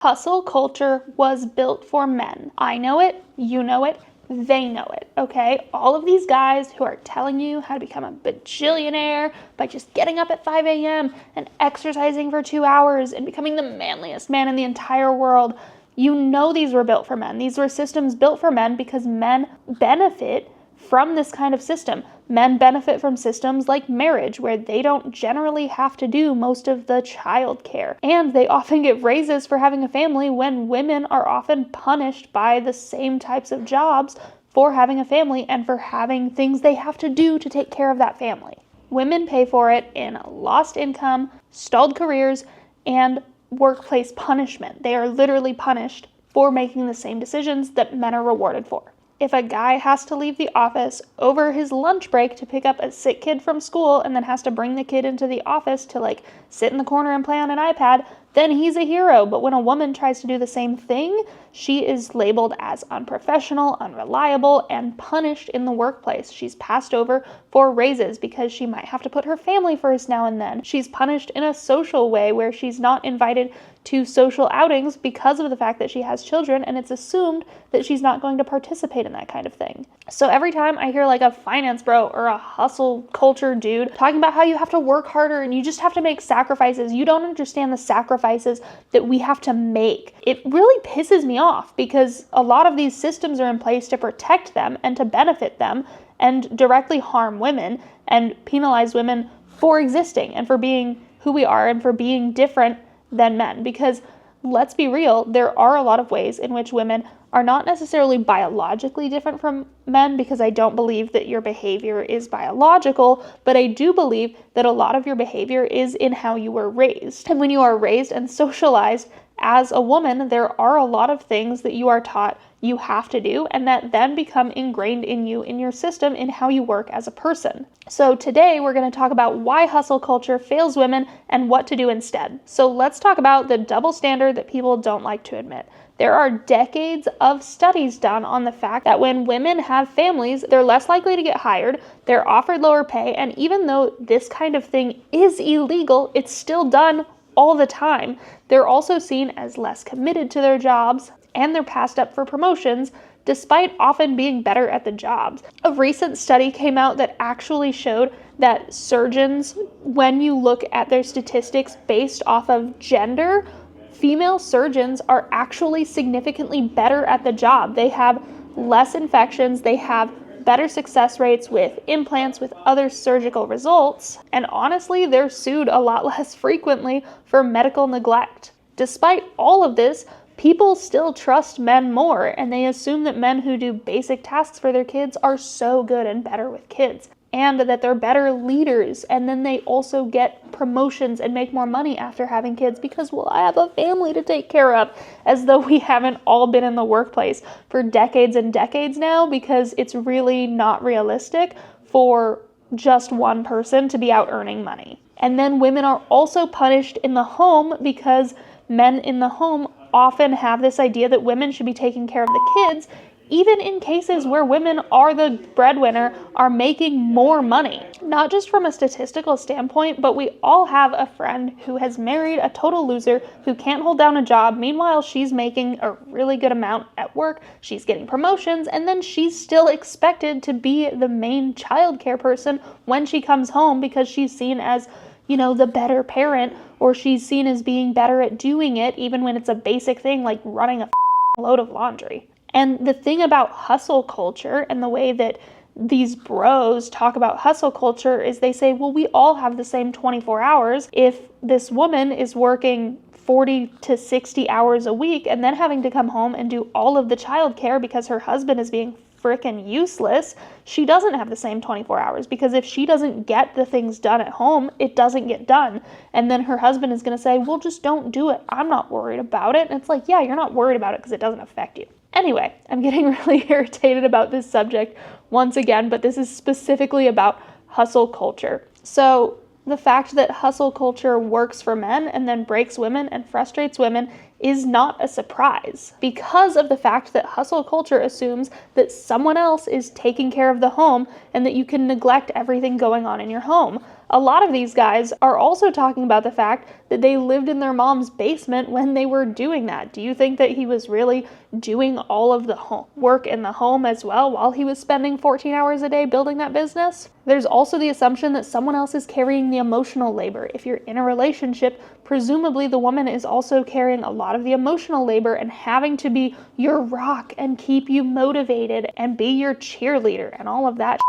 Hustle culture was built for men. I know it, you know it, they know it, okay? All of these guys who are telling you how to become a bajillionaire by just getting up at 5 a.m. and exercising for 2 hours and becoming the manliest man in the entire world, you know these were built for men. These were systems built for men because men benefit from this kind of system. Men benefit from systems like marriage, where they don't generally have to do most of the child care. And they often get raises for having a family when women are often punished by the same types of jobs for having a family and for having things they have to do to take care of that family. Women pay for it in lost income, stalled careers, and workplace punishment. They are literally punished for making the same decisions that men are rewarded for. If a guy has to leave the office over his lunch break to pick up a sick kid from school and then has to bring the kid into the office to sit in the corner and play on an iPad, then he's a hero. But when a woman tries to do the same thing, she is labeled as unprofessional, unreliable, and punished in the workplace. She's passed over for raises because she might have to put her family first now and then. She's punished in a social way where she's not invited to social outings because of the fact that she has children, and it's assumed that she's not going to participate in that kind of thing. So every time I hear a finance bro or a hustle culture dude talking about how you have to work harder and you just have to make sacrifices, you don't understand the sacrifices that we have to make. It really pisses me off because a lot of these systems are in place to protect them and to benefit them and directly harm women and penalize women for existing and for being who we are and for being different than men. Because let's be real, there are a lot of ways in which women are not necessarily biologically different from men, because I don't believe that your behavior is biological, but I do believe that a lot of your behavior is in how you were raised. And when you are raised and socialized as a woman, there are a lot of things that you are taught you have to do, and that then become ingrained in you, in your system, in how you work as a person. So today we're going to talk about why hustle culture fails women and what to do instead. So let's talk about the double standard that people don't like to admit. There are decades of studies done on the fact that when women have families, they're less likely to get hired, they're offered lower pay, and even though this kind of thing is illegal, it's still done all the time. They're also seen as less committed to their jobs, and they're passed up for promotions despite often being better at the jobs. A recent study came out that actually showed that surgeons, when you look at their statistics based off of gender, female surgeons are actually significantly better at the job. They have less infections, they have better success rates with implants, with other surgical results, and honestly, they're sued a lot less frequently for medical neglect. Despite all of this, people still trust men more, and they assume that men who do basic tasks for their kids are so good and better with kids, and that they're better leaders, and then they also get promotions and make more money after having kids because, well, I have a family to take care of, as though we haven't all been in the workplace for decades and decades now, because it's really not realistic for just one person to be out earning money. And then women are also punished in the home because men in the home often have this idea that women should be taking care of the kids, even in cases where women are the breadwinner, are making more money. Not just from a statistical standpoint, but we all have a friend who has married a total loser who can't hold down a job. Meanwhile, she's making a really good amount at work, she's getting promotions, and then she's still expected to be the main childcare person when she comes home because she's seen as, the better parent, or she's seen as being better at doing it, even when it's a basic thing like running a load of laundry. And the thing about hustle culture and the way that these bros talk about hustle culture is they say, well, we all have the same 24 hours. If this woman is working 40 to 60 hours a week and then having to come home and do all of the childcare because her husband is being freaking useless, she doesn't have the same 24 hours, because if she doesn't get the things done at home, it doesn't get done. And then her husband is going to say, well, just don't do it. I'm not worried about it. And it's like, yeah, you're not worried about it because it doesn't affect you. Anyway, I'm getting really irritated about this subject once again, but this is specifically about hustle culture. So the fact that hustle culture works for men and then breaks women and frustrates women is not a surprise, because of the fact that hustle culture assumes that someone else is taking care of the home and that you can neglect everything going on in your home. A lot of these guys are also talking about the fact that they lived in their mom's basement when they were doing that. Do you think that he was really doing all of the work in the home as well while he was spending 14 hours a day building that business? There's also the assumption that someone else is carrying the emotional labor. If you're in a relationship, presumably the woman is also carrying a lot of the emotional labor and having to be your rock and keep you motivated and be your cheerleader and all of that.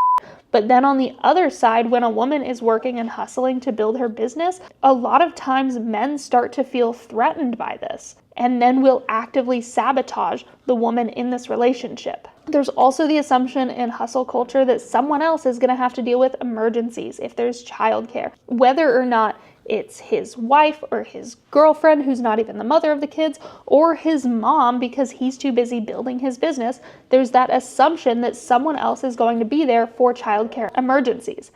But then on the other side, when a woman is working and hustling to build her business, a lot of times men start to feel threatened by this and then will actively sabotage the woman in this relationship. There's also the assumption in hustle culture that someone else is going to have to deal with emergencies if there's childcare, whether or not it's his wife or his girlfriend who's not even the mother of the kids, or his mom because he's too busy building his business. There's that assumption that someone else is going to be there for childcare emergencies.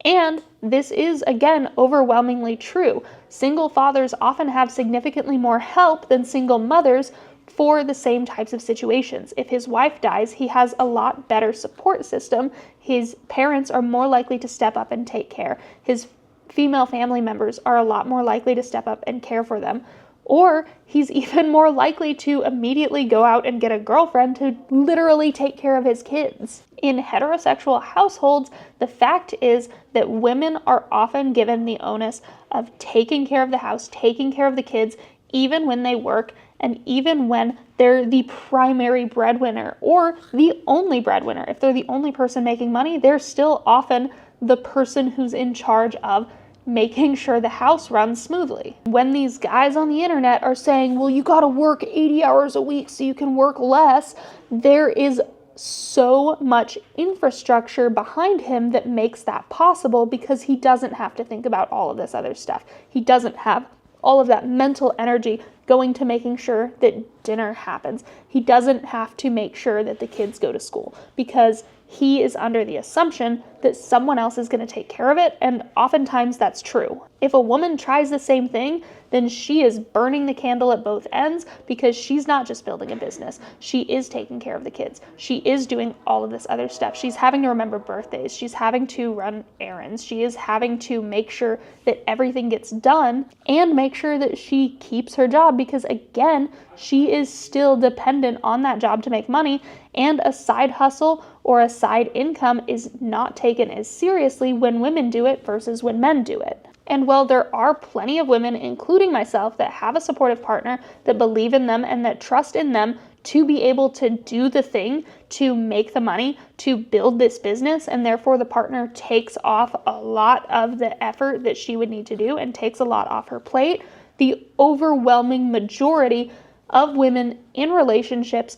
And this is, again, overwhelmingly true. Single fathers often have significantly more help than single mothers for the same types of situations. If his wife dies, he has a lot better support system. His parents are more likely to step up and take care. His female family members are a lot more likely to step up and care for them. Or he's even more likely to immediately go out and get a girlfriend to literally take care of his kids. In heterosexual households, the fact is that women are often given the onus of taking care of the house, taking care of the kids, even when they work, and even when they're the primary breadwinner or the only breadwinner. If they're the only person making money, they're still often the person who's in charge of making sure the house runs smoothly. When these guys on the internet are saying, well, you gotta work 80 hours a week so you can work less, there is so much infrastructure behind him that makes that possible because he doesn't have to think about all of this other stuff. He doesn't have all of that mental energy going to making sure that dinner happens. He doesn't have to make sure that the kids go to school because he is under the assumption that someone else is going to take care of it, and oftentimes that's true. If a woman tries the same thing, then she is burning the candle at both ends because she's not just building a business. She is taking care of the kids. She is doing all of this other stuff. She's having to remember birthdays. She's having to run errands. She is having to make sure that everything gets done and make sure that she keeps her job because, again, she is still dependent on that job to make money, and a side hustle or a side income is not taken as seriously when women do it versus when men do it. And while there are plenty of women, including myself, that have a supportive partner, that believe in them and that trust in them to be able to do the thing, to make the money, to build this business, and therefore the partner takes off a lot of the effort that she would need to do and takes a lot off her plate, the overwhelming majority of women in relationships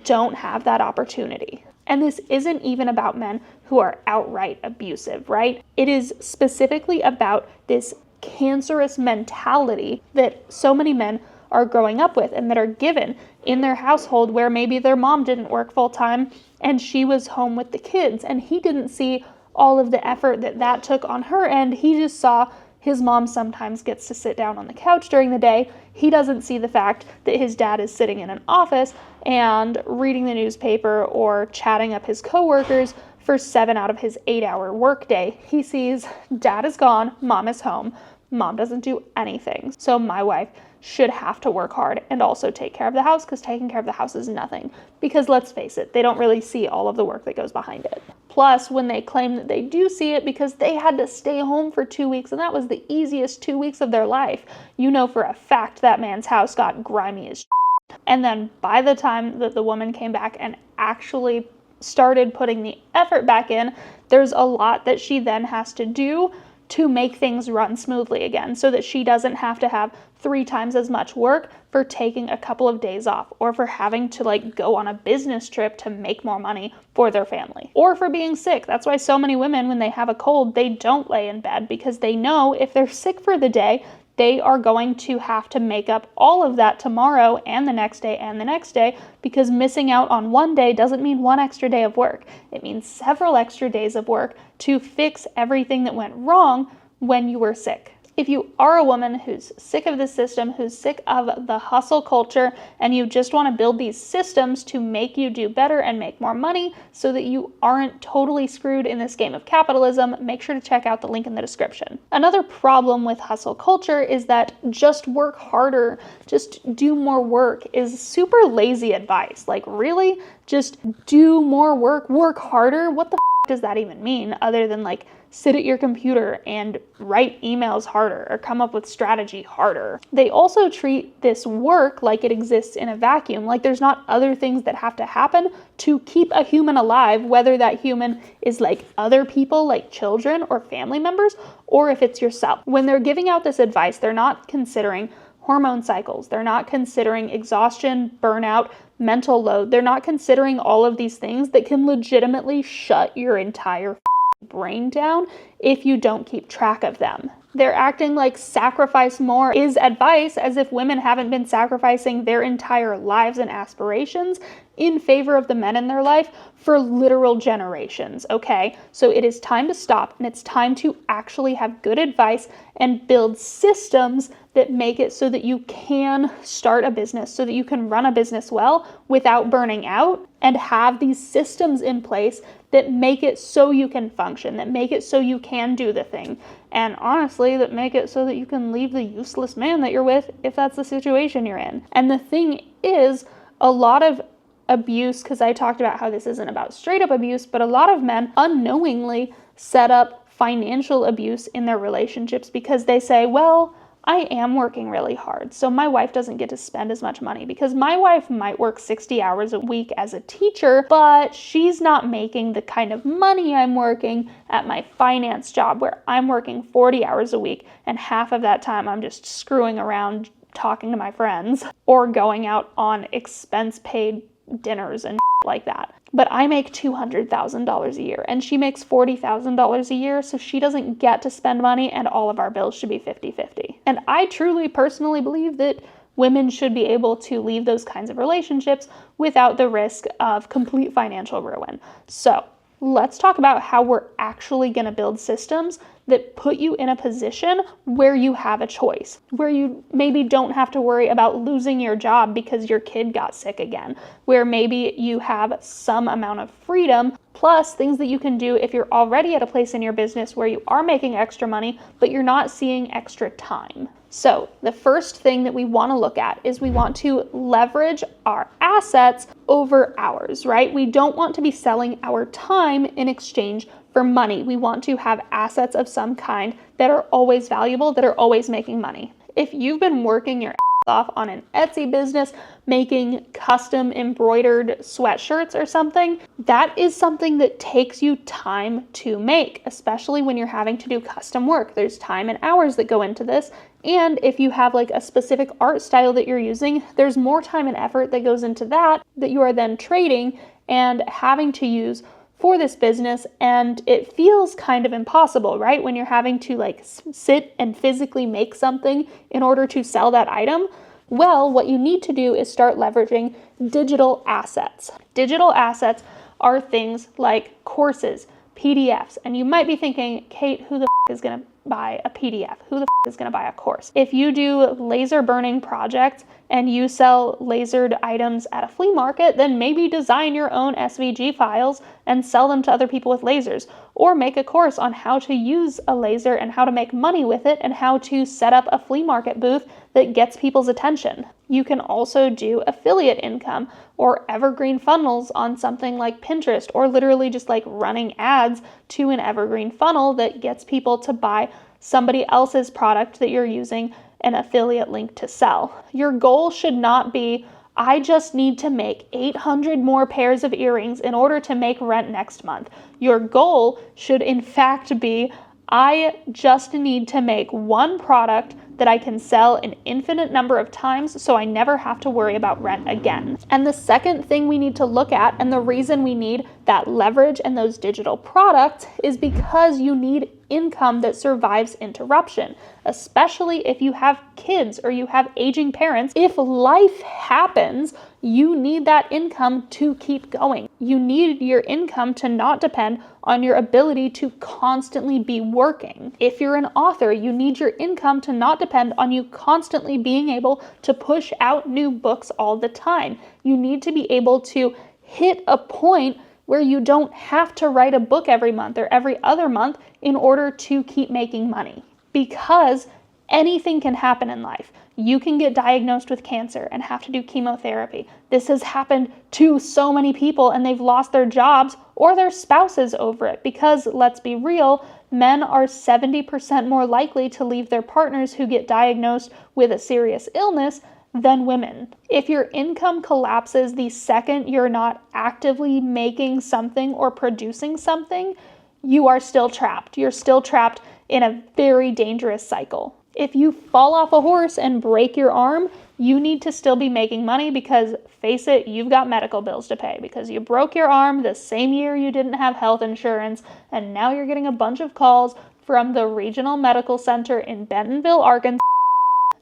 don't have that opportunity. And this isn't even about men who are outright abusive, right? It is specifically about this cancerous mentality that so many men are growing up with and that are given in their household where maybe their mom didn't work full time and she was home with the kids and he didn't see all of the effort that took on her end. He just saw his mom sometimes gets to sit down on the couch during the day. He doesn't see the fact that his dad is sitting in an office and reading the newspaper or chatting up his coworkers for 7 out of his 8-hour workday. He sees dad is gone, mom is home. Mom doesn't do anything. So my wife should have to work hard and also take care of the house because taking care of the house is nothing. Because let's face it, they don't really see all of the work that goes behind it. Plus, when they claim that they do see it because they had to stay home for 2 weeks and that was the easiest 2 weeks of their life, you know for a fact that man's house got grimy as shit. And then by the time that the woman came back and actually started putting the effort back in, there's a lot that she then has to do to make things run smoothly again so that she doesn't have to have 3 times as much work for taking a couple of days off or for having to go on a business trip to make more money for their family or for being sick. That's why so many women, when they have a cold, they don't lay in bed because they know if they're sick for the day, they are going to have to make up all of that tomorrow and the next day and the next day because missing out on one day doesn't mean 1 extra day of work. It means several extra days of work to fix everything that went wrong when you were sick. If you are a woman who's sick of the system, who's sick of the hustle culture, and you just want to build these systems to make you do better and make more money so that you aren't totally screwed in this game of capitalism, make sure to check out the link in the description. Another problem with hustle culture is that just work harder, just do more work is super lazy advice. Like, really? Just do more work, work harder? What the does that even mean, other than like sit at your computer and write emails harder or come up with strategy harder? They also treat this work like it exists in a vacuum, like there's not other things that have to happen to keep a human alive, whether that human is like other people, like children or family members, or if it's yourself. When they're giving out this advice, they're not considering hormone cycles. They're not considering exhaustion, burnout, mental load. They're not considering all of these things that can legitimately shut your entire brain down if you don't keep track of them. They're acting like sacrifice more is advice, as if women haven't been sacrificing their entire lives and aspirations in favor of the men in their life for literal generations, okay? So it is time to stop, and it's time to actually have good advice and build systems that make it so that you can start a business, so that you can run a business well without burning out, and have these systems in place that make it so you can function, that make it so you can do the thing, and honestly, that make it so that you can leave the useless man that you're with if that's the situation you're in. And the thing is, a lot of abuse, because I talked about how this isn't about straight up abuse, but a lot of men unknowingly set up financial abuse in their relationships because they say, well, I am working really hard, so my wife doesn't get to spend as much money, because my wife might work 60 hours a week as a teacher, but she's not making the kind of money I'm working at my finance job, where I'm working 40 hours a week, and half of that time I'm just screwing around talking to my friends or going out on expense-paid dinners and like that. But I make $200,000 a year, and she makes $40,000 a year, so she doesn't get to spend money, and all of our bills should be 50-50. And I truly, personally believe that women should be able to leave those kinds of relationships without the risk of complete financial ruin. So let's talk about how we're actually going to build systems that put you in a position where you have a choice, where you maybe don't have to worry about losing your job because your kid got sick again, where maybe you have some amount of freedom, plus things that you can do if you're already at a place in your business where you are making extra money, but you're not seeing extra time. So the first thing that we want to look at is we want to leverage our assets over hours, right? We don't want to be selling our time in exchange for money. We want to have assets of some kind that are always valuable, that are always making money. If you've been working your ass off on an Etsy business, making custom embroidered sweatshirts or something, that is something that takes you time to make, especially when you're having to do custom work. There's time and hours that go into this. And if you have like a specific art style that you're using, there's more time and effort that goes into that you are then trading and having to use for this business. And it feels kind of impossible, right? When you're having to like sit and physically make something in order to sell that item. Well, what you need to do is start leveraging digital assets. Digital assets are things like courses, PDFs, and you might be thinking, Kate, who the is going to buy a PDF? Who the is going to buy a course? If you do laser burning projects and you sell lasered items at a flea market, then maybe design your own SVG files and sell them to other people with lasers, or make a course on how to use a laser and how to make money with it and how to set up a flea market booth that gets people's attention. You can also do affiliate income or evergreen funnels on something like Pinterest, or literally just like running ads to an evergreen funnel that gets people to buy somebody else's product that you're using an affiliate link to sell. Your goal should not be, I just need to make 800 more pairs of earrings in order to make rent next month. Your goal should in fact be, I just need to make one product that I can sell an infinite number of times so I never have to worry about rent again. And the second thing we need to look at, and the reason we need that leverage and those digital products, is because you need income that survives interruption, especially if you have kids or you have aging parents. If life happens, you need that income to keep going. You need your income to not depend on your ability to constantly be working. If you're an author, you need your income to not depend on you constantly being able to push out new books all the time. You need to be able to hit a point where you don't have to write a book every month or every other month in order to keep making money. Because anything can happen in life. You can get diagnosed with cancer and have to do chemotherapy. This has happened to so many people, and they've lost their jobs or their spouses over it. Because, let's be real, men are 70% more likely to leave their partners who get diagnosed with a serious illness than women. If your income collapses the second you're not actively making something or producing something, you are still trapped. You're still trapped in a very dangerous cycle. If you fall off a horse and break your arm, you need to still be making money because, face it, you've got medical bills to pay because you broke your arm the same year you didn't have health insurance, and now you're getting a bunch of calls from the regional medical center in Bentonville, Arkansas.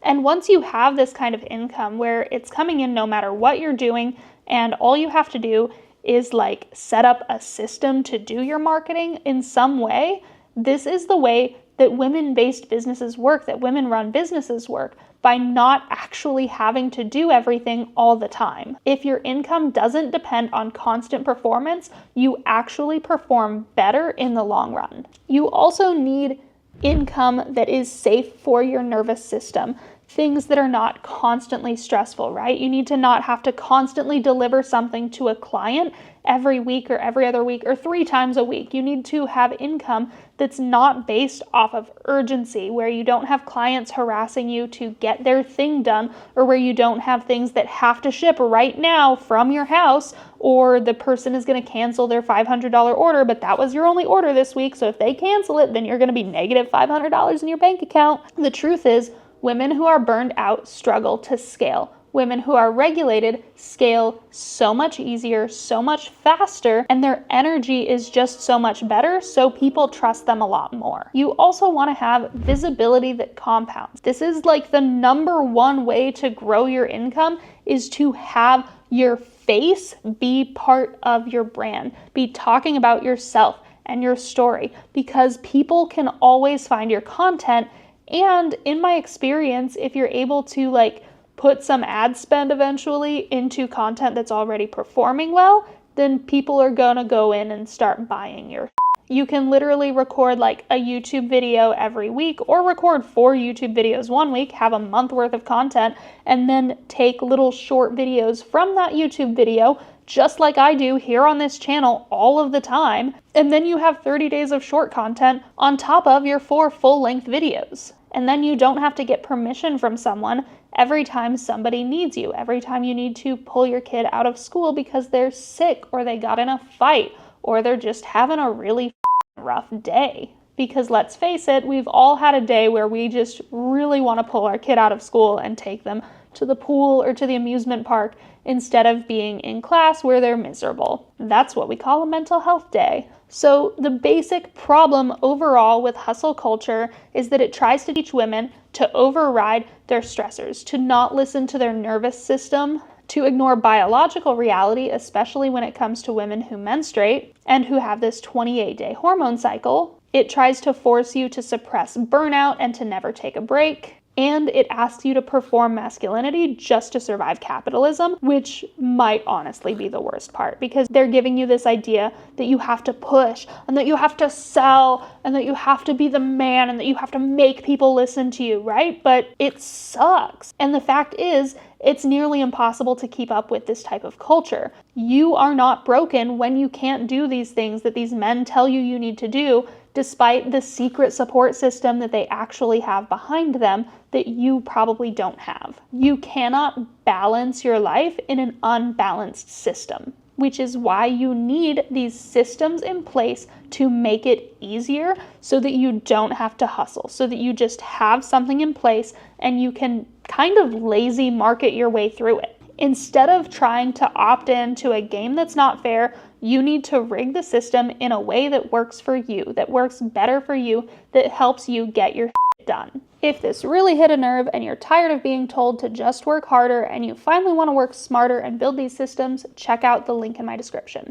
And once you have this kind of income where it's coming in no matter what you're doing, and all you have to do is like set up a system to do your marketing in some way, this is the way that women-based businesses work, that women-run businesses work, by not actually having to do everything all the time. If your income doesn't depend on constant performance, you actually perform better in the long run. You also need income that is safe for your nervous system. Things that are not constantly stressful, right? You need to not have to constantly deliver something to a client every week or every other week or 3 times a week. You need to have income that's not based off of urgency, where you don't have clients harassing you to get their thing done, or where you don't have things that have to ship right now from your house, or the person is going to cancel their $500 order, but that was your only order this week, so if they cancel it, then you're going to be negative $500 in your bank account. The truth is, women who are burned out struggle to scale. Women who are regulated scale so much easier, so much faster, and their energy is just so much better, so people trust them a lot more. You also want to have visibility that compounds. This is like the number one way to grow your income, is to have your face be part of your brand, be talking about yourself and your story, because people can always find your content. And in my experience, if you're able to put some ad spend eventually into content that's already performing well, then people are gonna go in and start buying your. You can literally record a YouTube video every week, or record 4 YouTube videos one week, have a month worth of content, and then take little short videos from that YouTube video, just like I do here on this channel all of the time. And then you have 30 days of short content on top of your 4 full-length videos. And then you don't have to get permission from someone every time somebody needs you, every time you need to pull your kid out of school because they're sick, or they got in a fight, or they're just having a really rough day. Because let's face it, we've all had a day where we just really want to pull our kid out of school and take them to the pool or to the amusement park instead of being in class where they're miserable. That's what we call a mental health day. So the basic problem overall with hustle culture is that it tries to teach women to override their stressors, to not listen to their nervous system, to ignore biological reality, especially when it comes to women who menstruate and who have this 28-day hormone cycle. It tries to force you to suppress burnout and to never take a break. And it asks you to perform masculinity just to survive capitalism, which might honestly be the worst part, because they're giving you this idea that you have to push, and that you have to sell, and that you have to be the man, and that you have to make people listen to you, right? But it sucks. And the fact is, it's nearly impossible to keep up with this type of culture. You are not broken when you can't do these things that these men tell you you need to do, despite the secret support system that they actually have behind them that you probably don't have. You cannot balance your life in an unbalanced system. which is why you need these systems in place to make it easier so that you don't have to hustle, so that you just have something in place and you can kind of lazy market your way through it. Instead of trying to opt into a game that's not fair, you need to rig the system in a way that works for you, that works better for you, that helps you get your done. If this really hit a nerve and you're tired of being told to just work harder and you finally want to work smarter and build these systems, check out the link in my description.